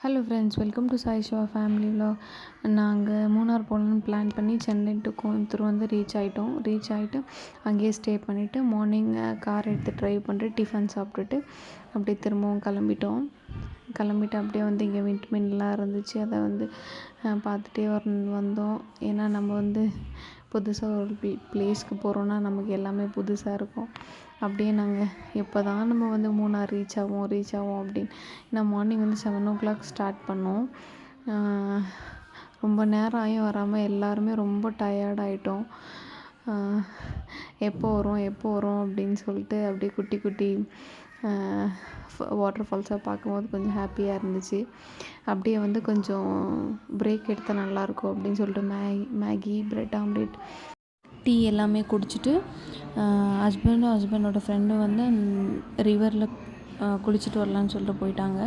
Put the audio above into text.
Hello friends, welcome to Sai Siva family vlog. நாங்கள் மூணார் போகலான்னு plan பண்ணி சென்னை டு கோயம்புத்தூர் வந்து ரீச் ஆகிட்டு அங்கேயே ஸ்டே பண்ணிவிட்டு மார்னிங் கார் எடுத்து ட்ரைவ் பண்ணிட்டு டிஃபன் சாப்பிட்டுட்டு அப்படியே திரும்பவும் கிளம்பிட்டு அப்படியே வந்து இங்கே விண்ட்மில்லாம் இருந்துச்சு. அதை வந்து பார்த்துட்டே வந்தோம். ஏன்னா நம்ம வந்து புதுசாக ஒரு பிளேஸ்க்கு போகிறோன்னா நமக்கு எல்லாமே புதுசாக இருக்கும். அப்படியே நாங்கள் எப்போ தான் நம்ம வந்து மூணார் ரீச் ஆகும் அப்படின்னு. ஏன்னா மார்னிங் வந்து 7 o'clock ஸ்டார்ட் பண்ணோம். ரொம்ப நேரம் ஆகியும் வராமல் எல்லாருமே ரொம்ப டயர்டாயிட்டோம். எப்போ வரும் அப்படின்னு சொல்லிட்டு அப்படியே குட்டி குட்டி வாட்டர் ஃபால்ஸாக பார்க்கும்போது கொஞ்சம் ஹாப்பியாக இருந்துச்சு. அப்படியே வந்து கொஞ்சம் பிரேக் எடுத்தால் நல்லாயிருக்கும் அப்படின்னு சொல்லிட்டு மேகி பிரெட் ஆம்லேட் டீ எல்லாமே குடிச்சிட்டு ஹஸ்பண்டோட ஃப்ரெண்டும் வந்து ரிவரில் குளிச்சுட்டு வரலான்னு சொல்லிட்டு போயிட்டாங்க.